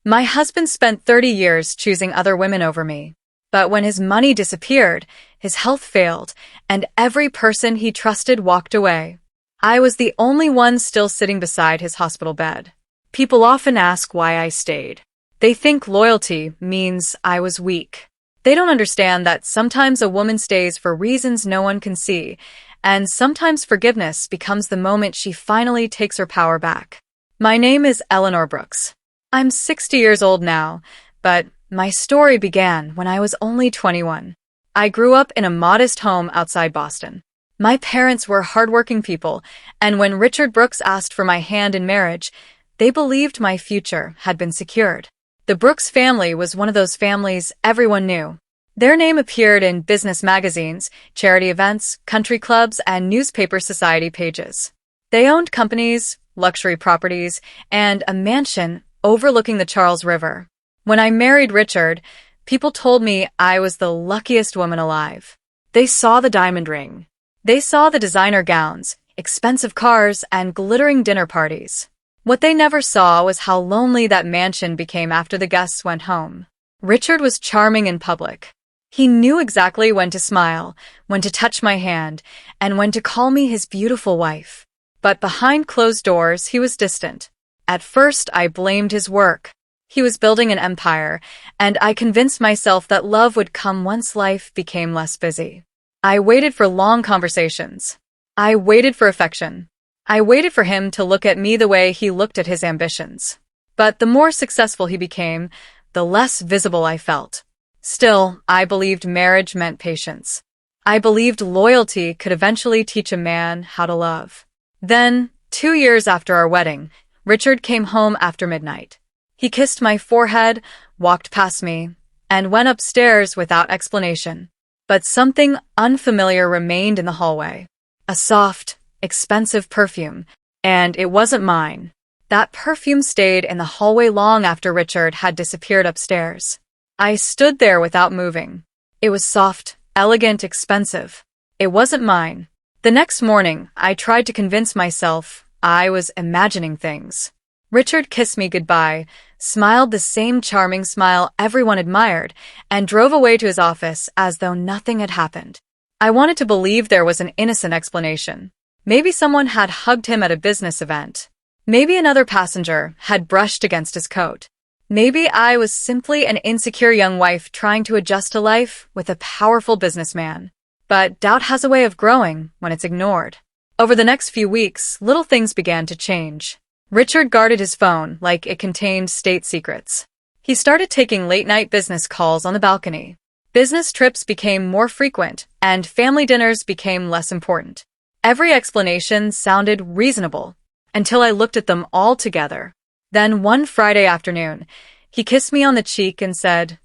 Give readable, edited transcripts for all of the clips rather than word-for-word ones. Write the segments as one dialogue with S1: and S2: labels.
S1: My husband spent 30 years choosing other women over me. But when his money disappeared, his health failed, and every person he trusted walked away. I was the only one still sitting beside his hospital bed. People often ask why I stayed. They think loyalty means I was weak. They don't understand that sometimes a woman stays for reasons no one can see, and sometimes forgiveness becomes the moment she finally takes her power back. My name is Eleanor Brooks. I'm 60 years old now, but my story began when I was only 21. I grew up in a modest home outside Boston. My parents were hardworking people, and when Richard Brooks asked for my hand in marriage, they believed my future had been secured. The Brooks family was one of those families everyone knew. Their name appeared in business magazines, charity events, country clubs, and newspaper society pages. They owned companies, luxury properties, and a mansion overlooking the Charles River. When I married Richard, people told me I was the luckiest woman alive. They saw the diamond ring. They saw the designer gowns, expensive cars, and glittering dinner parties. What they never saw was how lonely that mansion became after the guests went home. Richard was charming in public. He knew exactly when to smile, when to touch my hand, and when to call me his beautiful wife. But behind closed doors, he was distant. At first, I blamed his work. He was building an empire, and I convinced myself that love would come once life became less busy. I waited for long conversations. I waited for affection. I waited for him to look at me the way he looked at his ambitions. But the more successful he became, the less visible I felt. Still, I believed marriage meant patience. I believed loyalty could eventually teach a man how to love. Then, 2 years after our wedding, Richard came home after midnight. He kissed my forehead, walked past me, and went upstairs without explanation. But something unfamiliar remained in the hallway. A soft, expensive perfume, and it wasn't mine. That perfume stayed in the hallway long after Richard had disappeared upstairs. I stood there without moving. It was soft, elegant, expensive. It wasn't mine. The next morning, I tried to convince myself I was imagining things. Richard kissed me goodbye, smiled the same charming smile everyone admired, and drove away to his office as though nothing had happened. I wanted to believe there was an innocent explanation. Maybe someone had hugged him at a business event. Maybe another passenger had brushed against his coat. Maybe I was simply an insecure young wife trying to adjust to life with a powerful businessman. But doubt has a way of growing when it's ignored. Over the next few weeks, little things began to change. Richard guarded his phone like it contained state secrets. He started taking late-night business calls on the balcony. Business trips became more frequent, and family dinners became less important. Every explanation sounded reasonable, until I looked at them all together. Then one Friday afternoon, he kissed me on the cheek and said,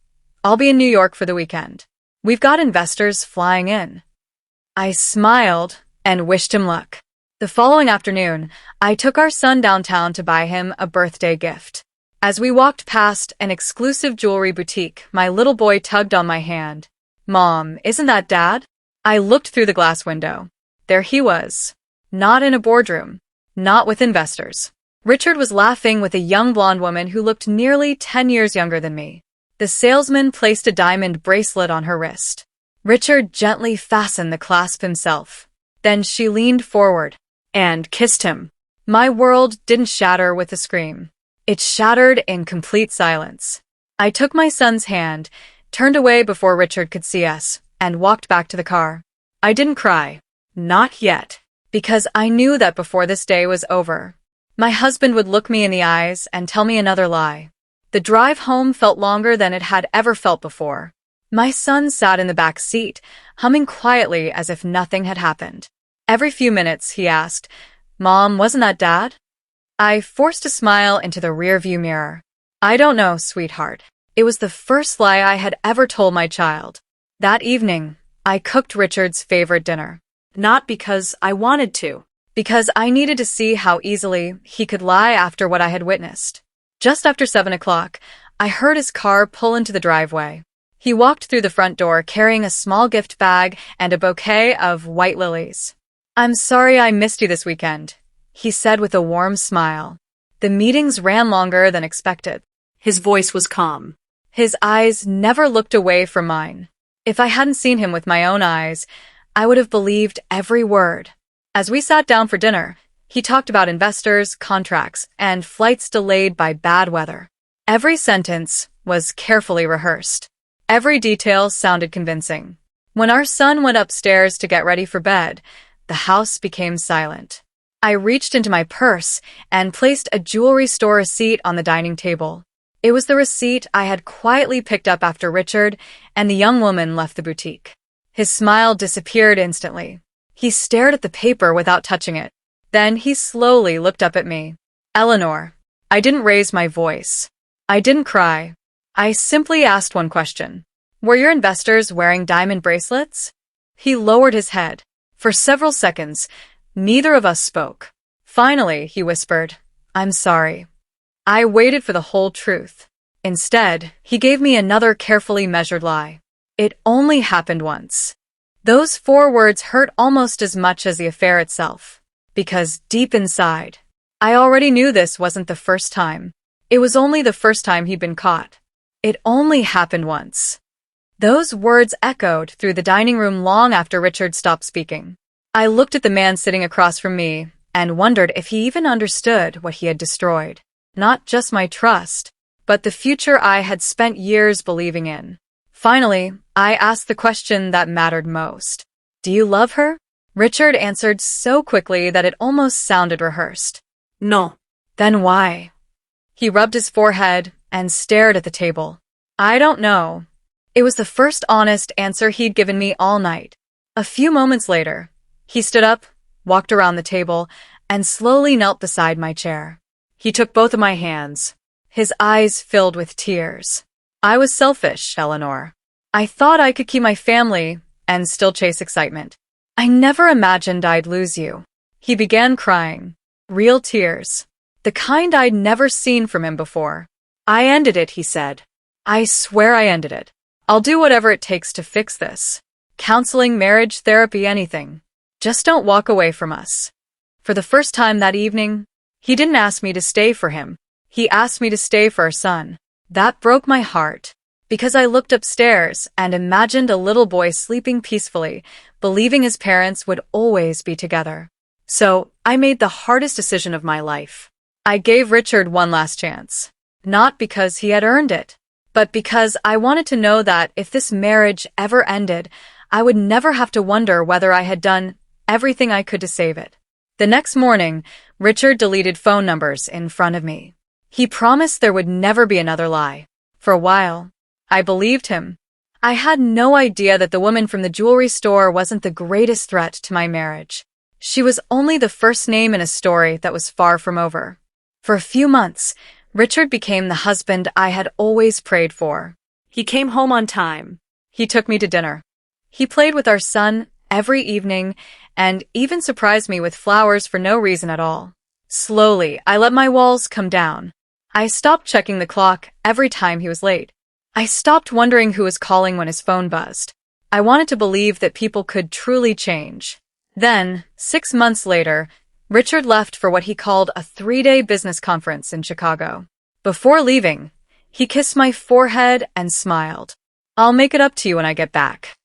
S1: "I'll be in New York for the weekend. We've got investors flying in." I smiled and wished him luck. The following afternoon, I took our son downtown to buy him a birthday gift. As we walked past an exclusive jewelry boutique, my little boy tugged on my hand. "Mom, isn't that Dad?" I looked through the glass window. There he was. Not in a boardroom. Not with investors. Richard was laughing with a young blonde woman who looked nearly 10 years younger than me. The salesman placed a diamond bracelet on her wrist. Richard gently fastened the clasp himself. Then she leaned forward and kissed him. My world didn't shatter with a scream. It shattered in complete silence. I took my son's hand, turned away before Richard could see us, and walked back to the car. I didn't cry. Not yet. Because I knew that before this day was over, my husband would look me in the eyes and tell me another lie. The drive home felt longer than it had ever felt before. My son sat in the back seat, humming quietly as if nothing had happened. Every few minutes, he asked, "Mom, wasn't that Dad?" I forced a smile into the rearview mirror. "I don't know, sweetheart." It was the first lie I had ever told my child. That evening, I cooked Richard's favorite dinner. Not because I wanted to, because I needed to see how easily he could lie after what I had witnessed. Just after 7 o'clock, I heard his car pull into the driveway. He walked through the front door carrying a small gift bag and a bouquet of white lilies. "I'm sorry I missed you this weekend," he said with a warm smile. The meetings ran longer than expected.
S2: His voice was calm.
S1: His eyes never looked away from mine. If I hadn't seen him with my own eyes, I would have believed every word. As we sat down for dinner, he talked about investors, contracts, and flights delayed by bad weather. Every sentence was carefully rehearsed. Every detail sounded convincing. When our son went upstairs to get ready for bed, the house became silent. I reached into my purse and placed a jewelry store receipt on the dining table. It was the receipt I had quietly picked up after Richard and the young woman left the boutique. His smile disappeared instantly. He stared at the paper without touching it. Then he slowly looked up at me. Eleanor, I didn't raise my voice. I didn't cry. I simply asked one question. Were your investors wearing diamond bracelets? He lowered his head. For several seconds, neither of us spoke. Finally, he whispered, I'm sorry. I waited for the whole truth. Instead, he gave me another carefully measured lie. It only happened once. Those 4 words hurt almost as much as the affair itself. Because deep inside, I already knew this wasn't the first time. It was only the first time he'd been caught. It only happened once. Those words echoed through the dining room long after Richard stopped speaking. I looked at the man sitting across from me and wondered if he even understood what he had destroyed. Not just my trust, but the future I had spent years believing in. Finally, I asked the question that mattered most. Do you love her? Richard answered so quickly that it almost sounded rehearsed.
S2: No.
S1: Then why? He rubbed his forehead and stared at the table. I don't know. It was the first honest answer he'd given me all night. A few moments later, he stood up, walked around the table, and slowly knelt beside my chair. He took both of my hands. His eyes filled with tears. I was selfish, Eleanor. I thought I could keep my family and still chase excitement. I never imagined I'd lose you. He began crying. Real tears. The kind I'd never seen from him before. I ended it, he said. I swear I ended it. I'll do whatever it takes to fix this. Counseling, marriage, therapy, anything. Just don't walk away from us. For the first time that evening, he didn't ask me to stay for him. He asked me to stay for our son. That broke my heart, because I looked upstairs and imagined a little boy sleeping peacefully, believing his parents would always be together. So, I made the hardest decision of my life. I gave Richard one last chance. Not because he had earned it, but because I wanted to know that if this marriage ever ended, I would never have to wonder whether I had done everything I could to save it. The next morning, Richard deleted phone numbers in front of me. He promised there would never be another lie. For a while, I believed him. I had no idea that the woman from the jewelry store wasn't the greatest threat to my marriage. She was only the first name in a story that was far from over. For a few months, Richard became the husband I had always prayed for. He came home on time. He took me to dinner. He played with our son every evening and even surprised me with flowers for no reason at all. Slowly, I let my walls come down. I stopped checking the clock every time he was late. I stopped wondering who was calling when his phone buzzed. I wanted to believe that people could truly change. Then, 6 months later, Richard left for what he called a 3-day business conference in Chicago. Before leaving, he kissed my forehead and smiled. I'll make it up to you when I get back.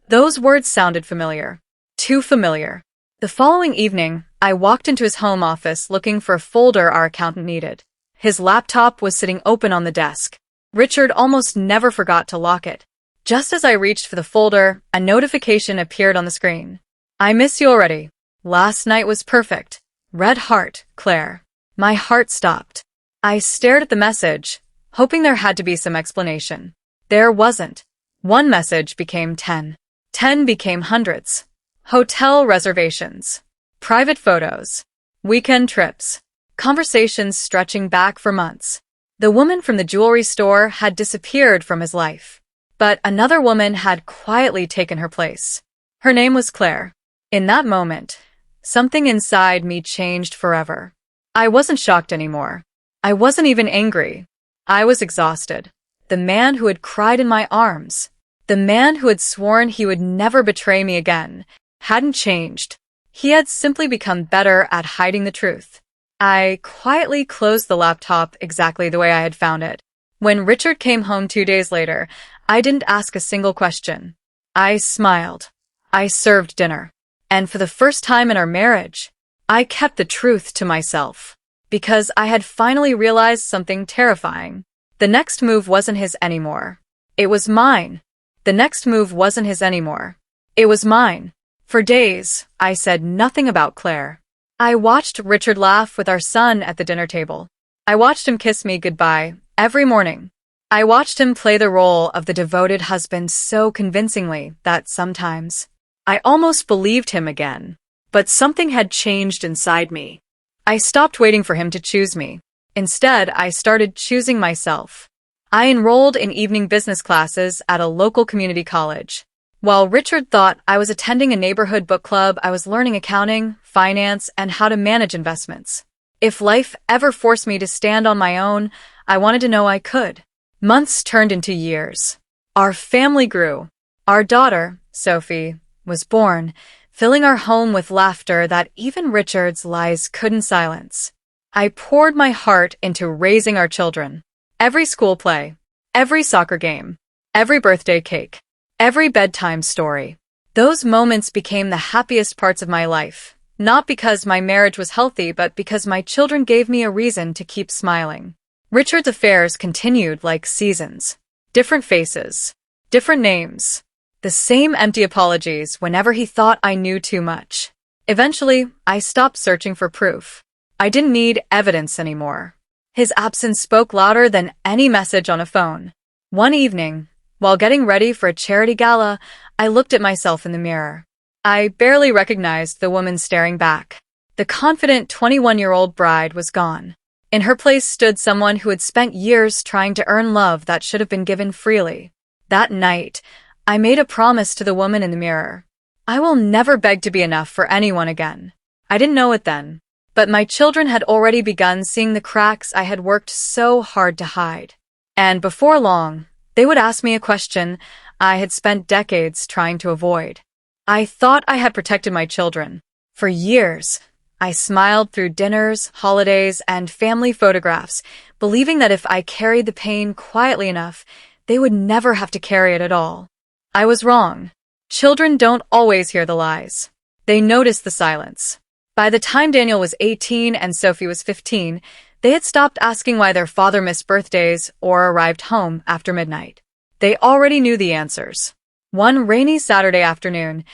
S1: Those words sounded familiar. Too familiar. The following evening, I walked into his home office looking for a folder our accountant needed. His laptop was sitting open on the desk. Richard almost never forgot to lock it. Just as I reached for the folder, a notification appeared on the screen. I miss you already. Last night was perfect. Red heart, Claire. My heart stopped. I stared at the message, hoping there had to be some explanation. There wasn't. One message became 10. 10 became hundreds. Hotel reservations. Private photos. Weekend trips. Conversations stretching back for months. The woman from the jewelry store had disappeared from his life. But another woman had quietly taken her place. Her name was Claire. In that moment, something inside me changed forever. I wasn't shocked anymore. I wasn't even angry. I was exhausted. The man who had cried in my arms, the man who had sworn he would never betray me again, hadn't changed. He had simply become better at hiding the truth. I quietly closed the laptop exactly the way I had found it. When Richard came home 2 days later, I didn't ask a single question. I smiled. I served dinner. And for the first time in our marriage, I kept the truth to myself. Because I had finally realized something terrifying. The next move wasn't his anymore. It was mine. The next move wasn't his anymore. It was mine. For days, I said nothing about Claire. I watched Richard laugh with our son at the dinner table. I watched him kiss me goodbye every morning. I watched him play the role of the devoted husband so convincingly that sometimes I almost believed him again. But something had changed inside me. I stopped waiting for him to choose me. Instead, I started choosing myself. I enrolled in evening business classes at a local community college. While Richard thought I was attending a neighborhood book club, I was learning accounting, finance, and how to manage investments. If life ever forced me to stand on my own, I wanted to know I could. Months turned into years. Our family grew. Our daughter, Sophie, was born, filling our home with laughter that even Richard's lies couldn't silence. I poured my heart into raising our children. Every school play, every soccer game, every birthday cake, every bedtime story. Those moments became the happiest parts of my life, not because my marriage was healthy, but because my children gave me a reason to keep smiling. Richard's affairs continued like seasons. Different faces, different names, the same empty apologies whenever he thought I knew too much. Eventually, I stopped searching for proof. I didn't need evidence anymore. His absence spoke louder than any message on a phone. One evening, while getting ready for a charity gala, I looked at myself in the mirror. I barely recognized the woman staring back. The confident 21-year-old bride was gone. In her place stood someone who had spent years trying to earn love that should have been given freely. That night, I made a promise to the woman in the mirror. I will never beg to be enough for anyone again. I didn't know it then, but my children had already begun seeing the cracks I had worked so hard to hide. And before long, they would ask me a question I had spent decades trying to avoid. I thought I had protected my children. For years, I smiled through dinners, holidays, and family photographs, believing that if I carried the pain quietly enough, they would never have to carry it at all. I was wrong. Children don't always hear the lies. They notice the silence. By the time Daniel was 18 and Sophie was 15, they had stopped asking why their father missed birthdays or arrived home after midnight. They already knew the answers. One rainy Saturday afternoon,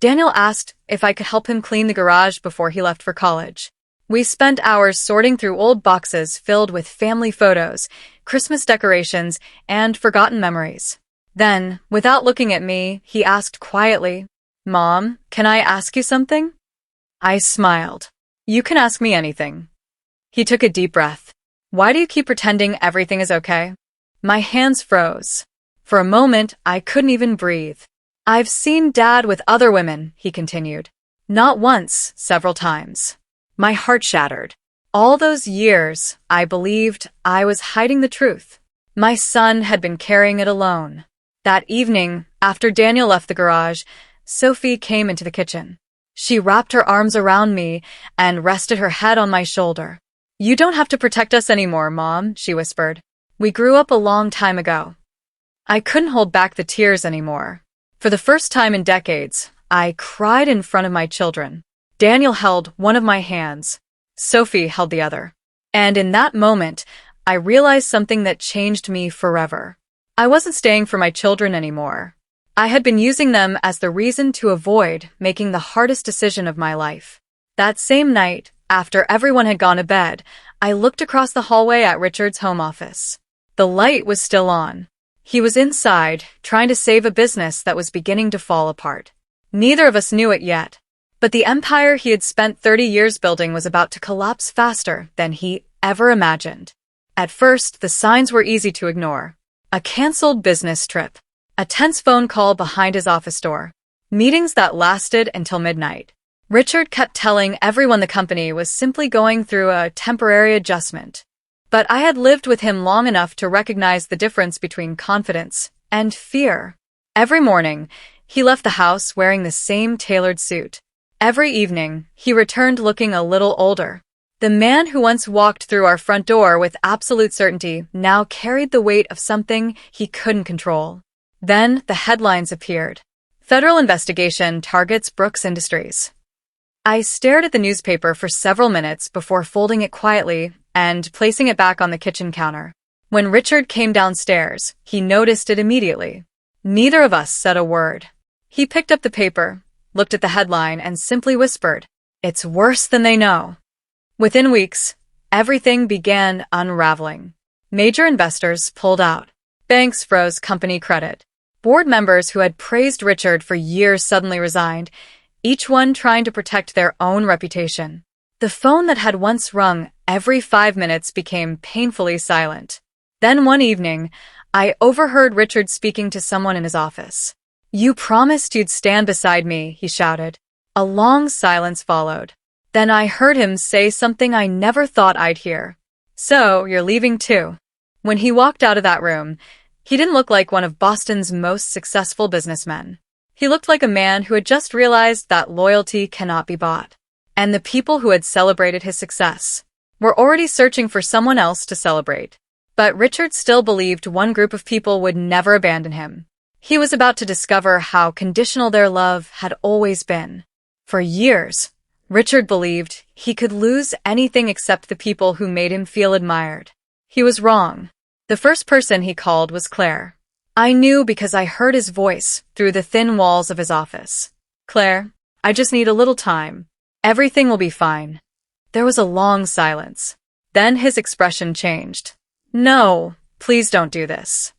S1: Daniel asked if I could help him clean the garage before he left for college. We spent hours sorting through old boxes filled with family photos, Christmas decorations, and forgotten memories. Then, without looking at me, he asked quietly, "Mom, can I ask you something?" I smiled. "You can ask me anything." He took a deep breath. "Why do you keep pretending everything is okay?" My hands froze. For a moment, I couldn't even breathe. "I've seen Dad with other women," he continued. "Not once, several times." My heart shattered. All those years, I believed I was hiding the truth. My son had been carrying it alone. That evening, after Daniel left the garage, Sophie came into the kitchen. She wrapped her arms around me and rested her head on my shoulder. "You don't have to protect us anymore, Mom," she whispered. "We grew up a long time ago." I couldn't hold back the tears anymore. For the first time in decades, I cried in front of my children. Daniel held one of my hands. Sophie held the other. And in that moment, I realized something that changed me forever. I wasn't staying for my children anymore. I had been using them as the reason to avoid making the hardest decision of my life. That same night, after everyone had gone to bed, I looked across the hallway at Richard's home office. The light was still on. He was inside, trying to save a business that was beginning to fall apart. Neither of us knew it yet, but the empire he had spent 30 years building was about to collapse faster than he ever imagined. At first, the signs were easy to ignore. A canceled business trip. A tense phone call behind his office door. Meetings that lasted until midnight. Richard kept telling everyone the company was simply going through a temporary adjustment. But I had lived with him long enough to recognize the difference between confidence and fear. Every morning, he left the house wearing the same tailored suit. Every evening, he returned looking a little older. The man who once walked through our front door with absolute certainty now carried the weight of something he couldn't control. Then the headlines appeared. Federal investigation targets Brooks Industries. I stared at the newspaper for several minutes before folding it quietly and placing it back on the kitchen counter. When Richard came downstairs, he noticed it immediately. Neither of us said a word. He picked up the paper, looked at the headline, and simply whispered, "It's worse than they know." Within weeks, everything began unraveling. Major investors pulled out. Banks froze company credit. Board members who had praised Richard for years suddenly resigned, each one trying to protect their own reputation. The phone that had once rung every 5 minutes became painfully silent. Then one evening, I overheard Richard speaking to someone in his office. "You promised you'd stand beside me," he shouted. A long silence followed. Then I heard him say something I never thought I'd hear. "So, you're leaving too." When he walked out of that room, he didn't look like one of Boston's most successful businessmen. He looked like a man who had just realized that loyalty cannot be bought. And the people who had celebrated his success were already searching for someone else to celebrate. But Richard still believed one group of people would never abandon him. He was about to discover how conditional their love had always been. For years, Richard believed he could lose anything except the people who made him feel admired. He was wrong. The first person he called was Claire. I knew because I heard his voice through the thin walls of his office. "Claire, I just need a little time. Everything will be fine." There was a long silence. Then his expression changed. "No, please don't do this."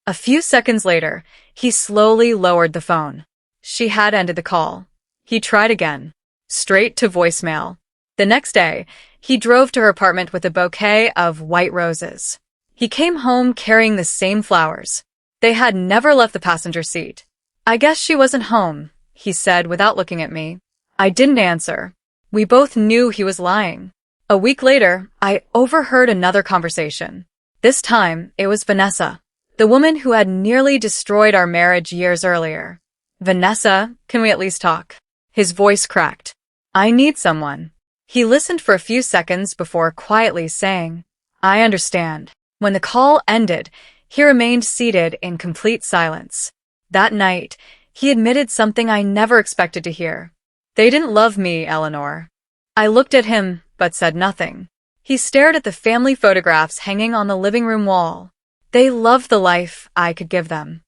S1: A few seconds later, he slowly lowered the phone. She had ended the call. He tried again. Straight to voicemail. The next day, he drove to her apartment with a bouquet of white roses. He came home carrying the same flowers. They had never left the passenger seat. "I guess she wasn't home," he said without looking at me. I didn't answer. We both knew he was lying. A week later, I overheard another conversation. This time, it was Vanessa, the woman who had nearly destroyed our marriage years earlier. "Vanessa, can we at least talk?" His voice cracked. "I need someone." He listened for a few seconds before quietly saying, "I understand." When the call ended, he remained seated in complete silence. That night, he admitted something I never expected to hear. "They didn't love me, Eleanor." I looked at him, but said nothing. He stared at the family photographs hanging on the living room wall. They loved the life I could give them.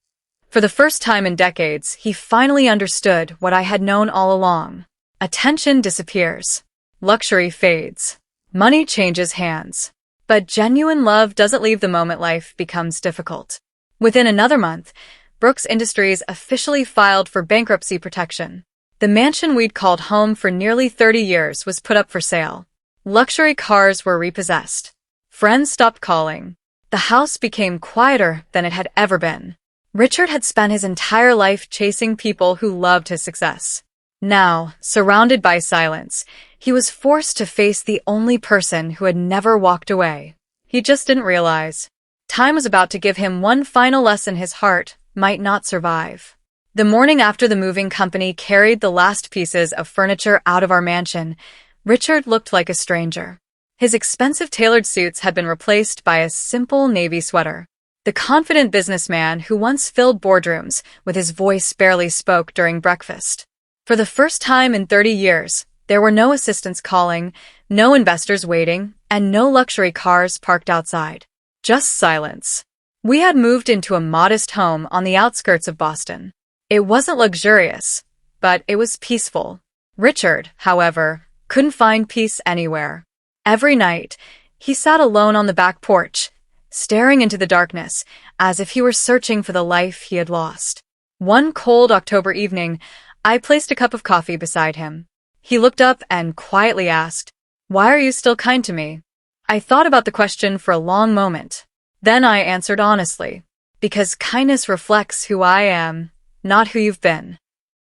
S1: For the first time in decades, he finally understood what I had known all along. Attention disappears. Luxury fades. Money changes hands. But genuine love doesn't leave the moment life becomes difficult. Within another month, Brooks Industries officially filed for bankruptcy protection. The mansion we'd called home for nearly 30 years was put up for sale. Luxury cars were repossessed. Friends stopped calling. The house became quieter than it had ever been. Richard had spent his entire life chasing people who loved his success. Now, surrounded by silence, he was forced to face the only person who had never walked away. He just didn't realize. Time was about to give him one final lesson his heart might not survive. The morning after the moving company carried the last pieces of furniture out of our mansion, Richard looked like a stranger. His expensive tailored suits had been replaced by a simple navy sweater. The confident businessman who once filled boardrooms with his voice barely spoke during breakfast. For the first time in 30 years, there were no assistants calling, no investors waiting, and no luxury cars parked outside. Just silence. We had moved into a modest home on the outskirts of Boston. It wasn't luxurious, but it was peaceful. Richard, however, couldn't find peace anywhere. Every night, he sat alone on the back porch, staring into the darkness, as if he were searching for the life he had lost. One cold October evening, I placed a cup of coffee beside him. He looked up and quietly asked, "Why are you still kind to me?" I thought about the question for a long moment. Then I answered honestly, "Because kindness reflects who I am, not who you've been."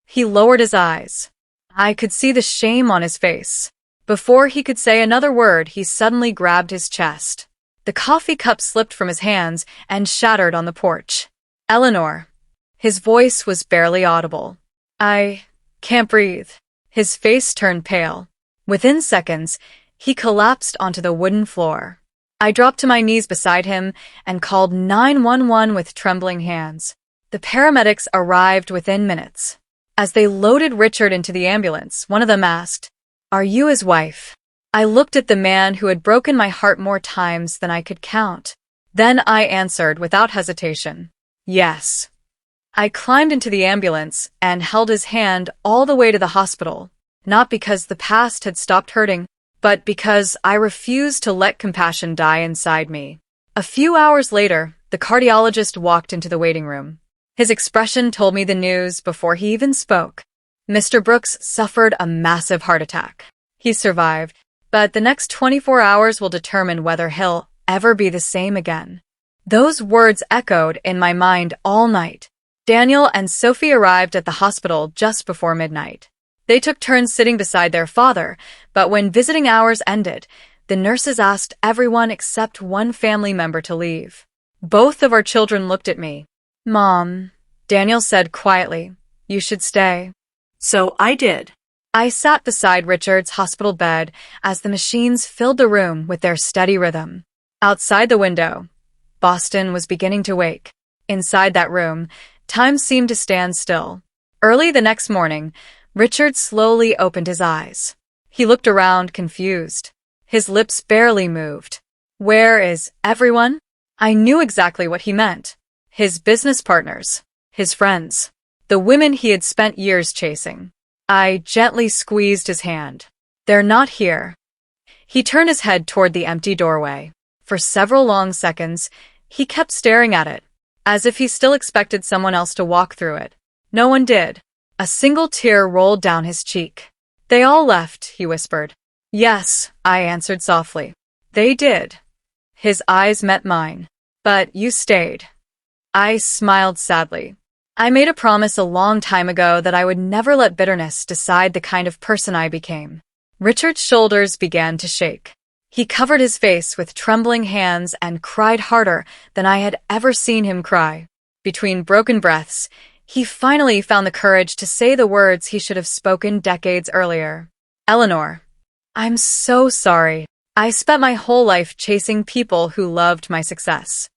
S1: He lowered his eyes. I could see the shame on his face. Before he could say another word, he suddenly grabbed his chest. The coffee cup slipped from his hands and shattered on the porch. "Eleanor." His voice was barely audible. "I can't breathe." His face turned pale. Within seconds, He collapsed onto the wooden floor. I dropped to my knees beside him and called 911 with trembling hands. The paramedics arrived within minutes. As they loaded Richard into the ambulance, one of them asked, "Are you his wife?" I looked at the man who had broken my heart more times than I could count. Then I answered without hesitation, "Yes." I climbed into the ambulance and held his hand all the way to the hospital, not because the past had stopped hurting, but because I refused to let compassion die inside me. A few hours later, the cardiologist walked into the waiting room. His expression told me the news before he even spoke. Mr. Brooks suffered a massive heart attack. He survived, but the next 24 hours will determine whether he'll ever be the same again. Those words echoed in my mind all night. Daniel and Sophie arrived at the hospital just before midnight. They took turns sitting beside their father, but when visiting hours ended, the nurses asked everyone except one family member to leave. Both of our children looked at me. "Mom," Daniel said quietly, "you should stay."
S2: So I did.
S1: I sat beside Richard's hospital bed as the machines filled the room with their steady rhythm. Outside the window, Boston was beginning to wake. Inside that room, time seemed to stand still. Early the next morning, Richard slowly opened his eyes. He looked around, confused. His lips barely moved. "Where is everyone?" I knew exactly what he meant. His business partners, his friends, the women he had spent years chasing. I gently squeezed his hand. "They're not here." He turned his head toward the empty doorway. For several long seconds, he kept staring at it, as if he still expected someone else to walk through it. No one did. A single tear rolled down his cheek. "They all left," he whispered. "Yes," I answered softly. "They did." His eyes met mine. "But you stayed." I smiled sadly. I made a promise a long time ago that I would never let bitterness decide the kind of person I became. Richard's shoulders began to shake. He covered his face with trembling hands and cried harder than I had ever seen him cry. Between broken breaths, he finally found the courage to say the words he should have spoken decades earlier. "Eleanor, I'm so sorry. I spent my whole life chasing people who loved my success,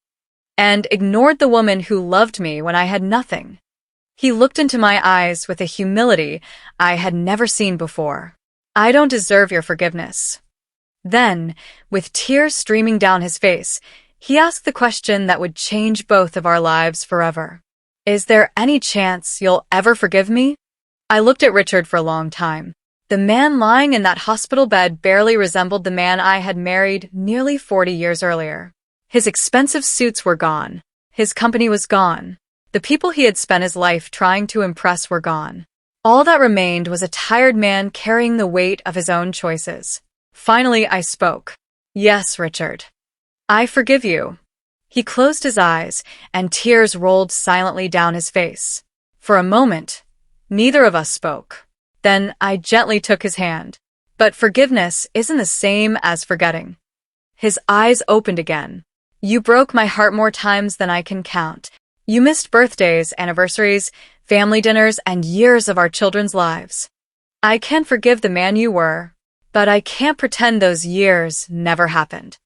S1: and ignored the woman who loved me when I had nothing." He looked into my eyes with a humility I had never seen before. "I don't deserve your forgiveness." Then, with tears streaming down his face, he asked the question that would change both of our lives forever. "Is there any chance you'll ever forgive me?" I looked at Richard for a long time. The man lying in that hospital bed barely resembled the man I had married nearly 40 years earlier. His expensive suits were gone. His company was gone. The people he had spent his life trying to impress were gone. All that remained was a tired man carrying the weight of his own choices. Finally, I spoke. "Yes, Richard. I forgive you." He closed his eyes, and tears rolled silently down his face. For a moment, neither of us spoke. Then I gently took his hand. "But forgiveness isn't the same as forgetting." His eyes opened again. "You broke my heart more times than I can count. You missed birthdays, anniversaries, family dinners, and years of our children's lives. I can forgive the man you were, but I can't pretend those years never happened."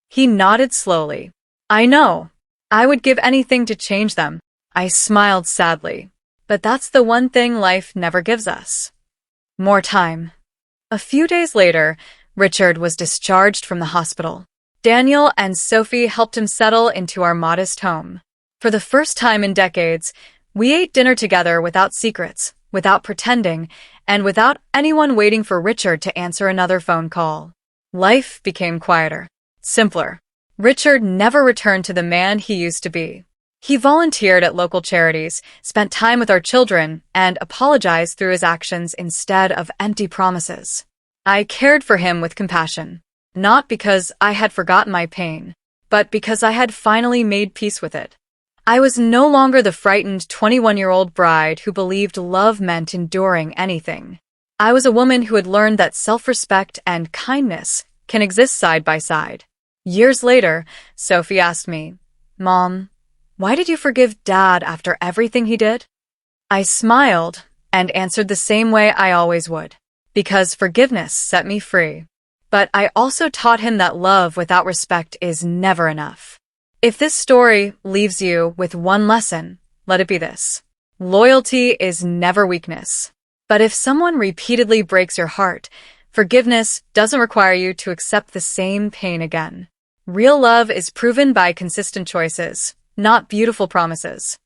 S1: He nodded slowly. "I know. I would give anything to change them." I smiled sadly. "But that's the one thing life never gives us. More time." A few days later, Richard was discharged from the hospital. Daniel and Sophie helped him settle into our modest home. For the first time in decades, we ate dinner together without secrets, without pretending, and without anyone waiting for Richard to answer another phone call. Life became quieter, simpler. Richard never returned to the man he used to be. He volunteered at local charities, spent time with our children, and apologized through his actions instead of empty promises. I cared for him with compassion, not because I had forgotten my pain, but because I had finally made peace with it. I was no longer the frightened 21-year-old bride who believed love meant enduring anything. I was a woman who had learned that self-respect and kindness can exist side by side. Years later, Sophie asked me, "Mom, why did you forgive Dad after everything he did?" I smiled and answered the same way I always would. Because forgiveness set me free. But I also taught him that love without respect is never enough. If this story leaves you with one lesson, let it be this. Loyalty is never weakness. But if someone repeatedly breaks your heart, forgiveness doesn't require you to accept the same pain again. Real love is proven by consistent choices, not beautiful promises.